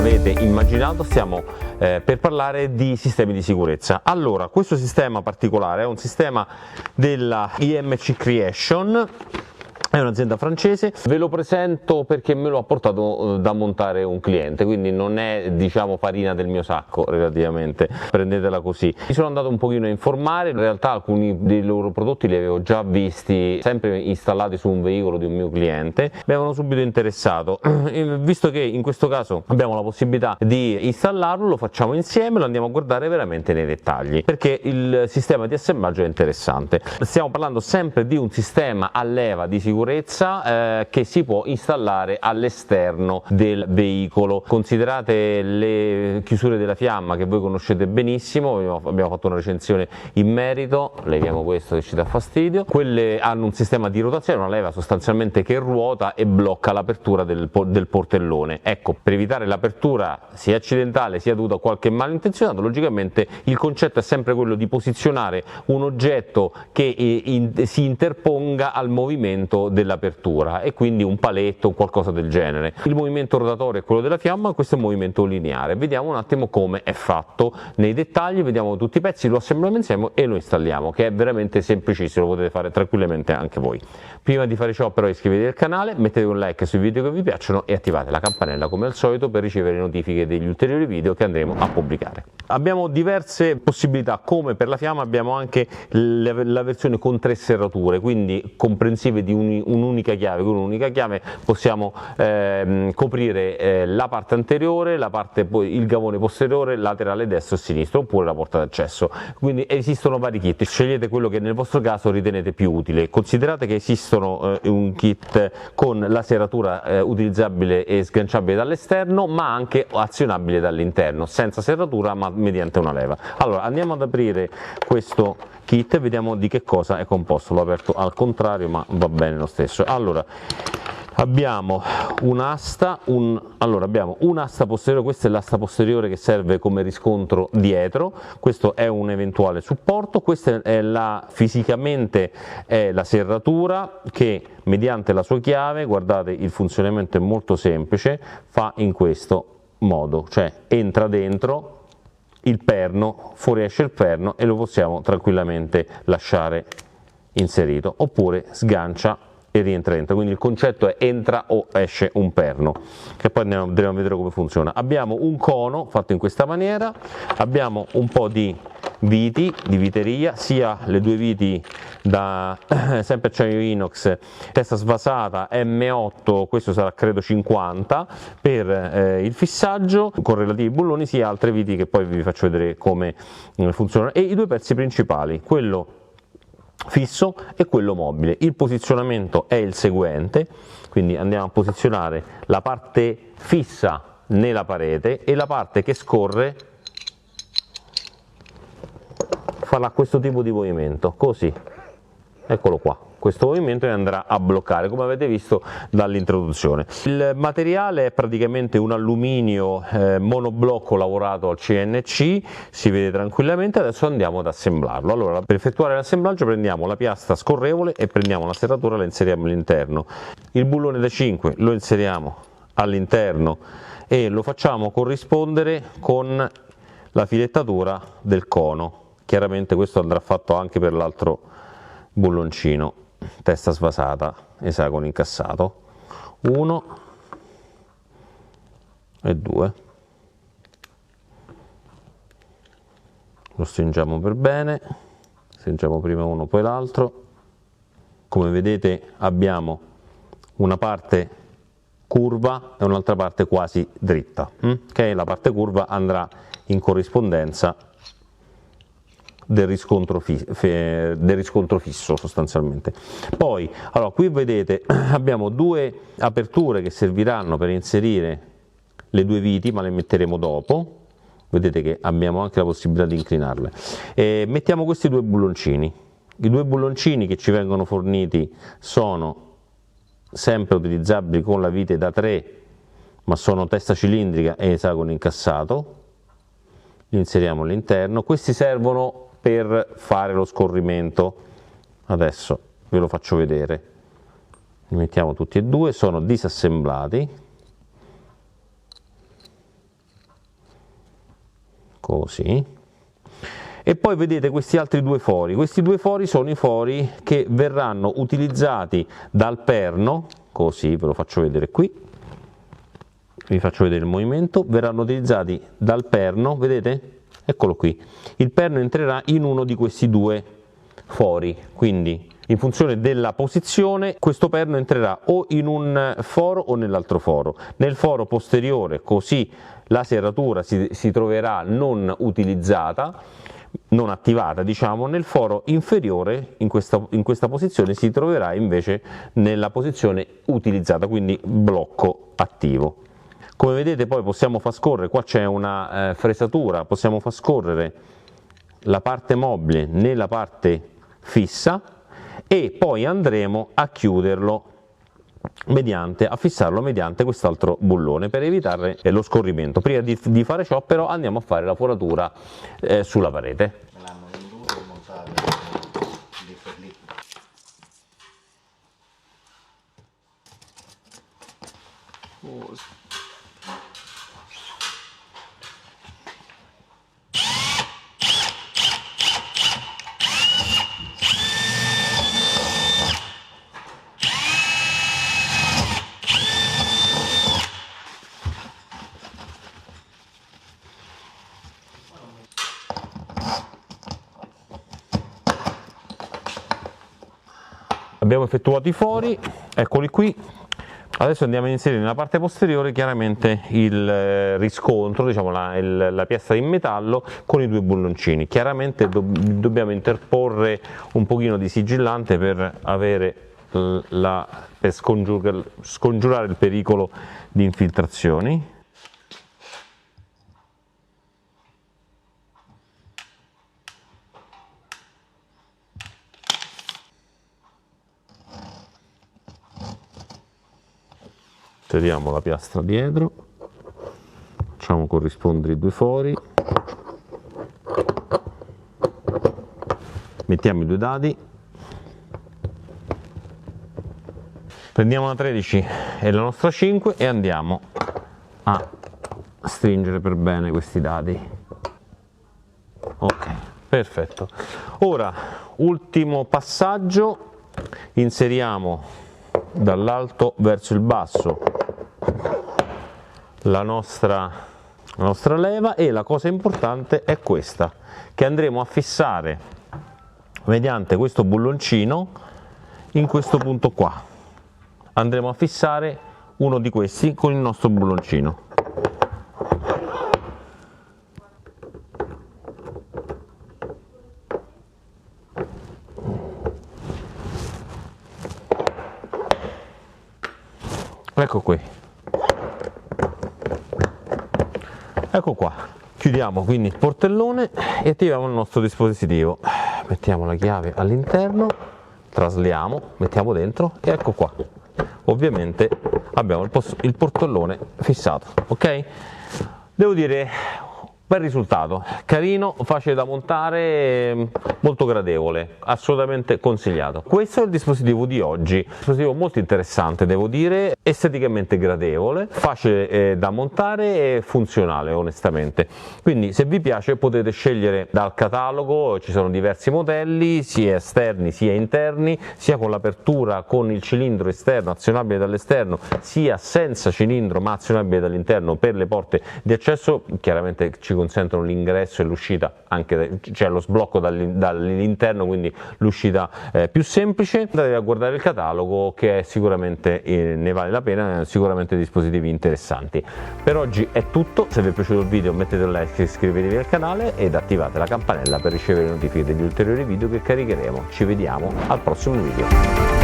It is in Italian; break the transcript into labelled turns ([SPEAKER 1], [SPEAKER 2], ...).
[SPEAKER 1] avete immaginato, stiamo per parlare di sistemi di sicurezza. Allora, questo sistema particolare è un sistema della IMC Creation, è un'azienda francese, ve lo presento perché me lo ha portato da montare un cliente, quindi non è, diciamo, farina del mio sacco relativamente, prendetela così. Mi sono andato un pochino a informare, in realtà alcuni dei loro prodotti li avevo già visti, sempre installati su un veicolo di un mio cliente, mi avevano subito interessato. Visto che in questo caso abbiamo la possibilità di installarlo, lo facciamo insieme, lo andiamo a guardare veramente nei dettagli, perché il sistema di assemblaggio è interessante. Stiamo parlando sempre di un sistema a leva di sicurezza che si può installare all'esterno del veicolo. Considerate le chiusure della fiamma che voi conoscete benissimo, abbiamo fatto una recensione in merito, leviamo questo che ci dà fastidio. Quelle hanno un sistema di rotazione, una leva sostanzialmente che ruota e blocca l'apertura del portellone. Ecco, per evitare l'apertura sia accidentale sia dovuta a qualche malintenzionato, logicamente il concetto è sempre quello di posizionare un oggetto che si interponga al movimento dell'apertura, e quindi un paletto o qualcosa del genere. Il movimento rotatorio è quello della fiamma, questo è il movimento lineare. Vediamo un attimo come è fatto nei dettagli, vediamo tutti i pezzi, lo assembliamo insieme e lo installiamo, che è veramente semplicissimo, lo potete fare tranquillamente anche voi. Prima di fare ciò però iscrivetevi al canale, mettete un like sui video che vi piacciono e attivate la campanella come al solito per ricevere notifiche degli ulteriori video che andremo a pubblicare. Abbiamo diverse possibilità, come per la fiamma abbiamo anche la versione con 3 serrature, quindi comprensive di un'unica chiave. Con un'unica chiave possiamo coprire la parte anteriore, il gavone posteriore, laterale destro e sinistro, oppure la porta d'accesso. Quindi esistono vari kit, scegliete quello che nel vostro caso ritenete più utile. Considerate che esistono un kit con la serratura utilizzabile e sganciabile dall'esterno, ma anche azionabile dall'interno, senza serratura ma mediante una leva. Allora andiamo ad aprire questo kit e vediamo di che cosa è composto. L'ho aperto al contrario, ma va bene lo stesso. Allora abbiamo un'asta, abbiamo un'asta posteriore, questa è l'asta posteriore che serve come riscontro dietro, questo è un eventuale supporto, questa è fisicamente è la serratura che mediante la sua chiave, guardate il funzionamento è molto semplice, fa in questo modo, cioè entra dentro il perno, fuoriesce il perno e lo possiamo tranquillamente lasciare inserito, oppure sgancia e rientra dentro. Quindi il concetto è entra o esce un perno, che poi andremo a vedere come funziona. Abbiamo un cono fatto in questa maniera, abbiamo un po' di viti di viteria, sia le due viti da sempre acciaio inox, testa svasata M8, questo sarà credo 50 per il fissaggio con relativi bulloni, sia altre viti che poi vi faccio vedere come funzionano, e i due pezzi principali, quello fisso e quello mobile. Il posizionamento è il seguente, quindi andiamo a posizionare la parte fissa nella parete e la parte che scorre farà questo tipo di movimento, così, eccolo qua, questo movimento e andrà a bloccare, come avete visto dall'introduzione. Il materiale è praticamente un alluminio monoblocco lavorato al CNC, si vede tranquillamente. Adesso andiamo ad assemblarlo. Allora, per effettuare l'assemblaggio prendiamo la piastra scorrevole e prendiamo la serratura e la inseriamo all'interno. Il bullone da 5 lo inseriamo all'interno e lo facciamo corrispondere con la filettatura del cono. Chiaramente questo andrà fatto anche per l'altro bulloncino, testa svasata, esagono incassato, 1 e 2, lo stringiamo per bene, stringiamo prima uno poi l'altro. Come vedete abbiamo una parte curva e un'altra parte quasi dritta, che la parte curva andrà in corrispondenza del riscontro fisso sostanzialmente. Poi allora, qui vedete abbiamo due aperture che serviranno per inserire le due viti, ma le metteremo dopo. Vedete che abbiamo anche la possibilità di inclinarle. Mettiamo questi due bulloncini. I due bulloncini che ci vengono forniti sono sempre utilizzabili con la vite da 3, ma sono testa cilindrica e esagono incassato. Li inseriamo all'interno. Questi servono per fare lo scorrimento, adesso ve lo faccio vedere. Li mettiamo tutti e due, sono disassemblati, così, e poi vedete questi altri due fori. Questi due fori sono i fori che verranno utilizzati dal perno, così ve lo faccio vedere qui, vi faccio vedere il movimento, verranno utilizzati dal perno, vedete? Eccolo qui, il perno entrerà in uno di questi due fori, quindi in funzione della posizione questo perno entrerà o in un foro o nell'altro foro. Nel foro posteriore, così la serratura si troverà non utilizzata, non attivata, diciamo. Nel foro inferiore, in questa posizione, si troverà invece nella posizione utilizzata, quindi blocco attivo. Come vedete poi possiamo far scorrere, qua c'è una fresatura, possiamo far scorrere la parte mobile nella parte fissa e poi andremo a chiuderlo a fissarlo mediante quest'altro bullone per evitare lo scorrimento. Prima di fare ciò però andiamo a fare la foratura sulla parete.
[SPEAKER 2] Me l'hanno venduto e montato lì per lì.
[SPEAKER 1] Abbiamo effettuato i fori, eccoli qui. Adesso andiamo a inserire nella parte posteriore chiaramente il riscontro, diciamo la piastra in metallo con i due bulloncini. Chiaramente dobbiamo interporre un pochino di sigillante per scongiurare il pericolo di infiltrazioni. Inseriamo la piastra dietro, facciamo corrispondere i due fori, mettiamo i due dadi, prendiamo la 13 e la nostra 5 e andiamo a stringere per bene questi dadi. Ok, perfetto. Ora, ultimo passaggio, inseriamo dall'alto verso il basso la nostra leva, e la cosa importante è questa, che andremo a fissare mediante questo bulloncino in questo punto qua. Andremo a fissare uno di questi con il nostro bulloncino. Ecco qui, ecco qua. Chiudiamo quindi il portellone e attiviamo il nostro dispositivo. Mettiamo la chiave all'interno, trasliamo, mettiamo dentro e ecco qua. Ovviamente abbiamo il portellone fissato, ok? Devo dire, bel risultato, carino, facile da montare, molto gradevole, assolutamente consigliato. Questo è il dispositivo di oggi, dispositivo molto interessante, devo dire, esteticamente gradevole, facile da montare e funzionale onestamente. Quindi se vi piace potete scegliere dal catalogo, ci sono diversi modelli, sia esterni sia interni, sia con l'apertura con il cilindro esterno azionabile dall'esterno, sia senza cilindro ma azionabile dall'interno per le porte di accesso. Chiaramente ci consentono l'ingresso e l'uscita, anche cioè lo sblocco dall'interno, quindi l'uscita più semplice. Andate a guardare il catalogo che è sicuramente ne vale la pena, sicuramente dispositivi interessanti. Per oggi è tutto, se vi è piaciuto il video mettete un like, iscrivetevi al canale ed attivate la campanella per ricevere notifiche degli ulteriori video che caricheremo. Ci vediamo al prossimo video.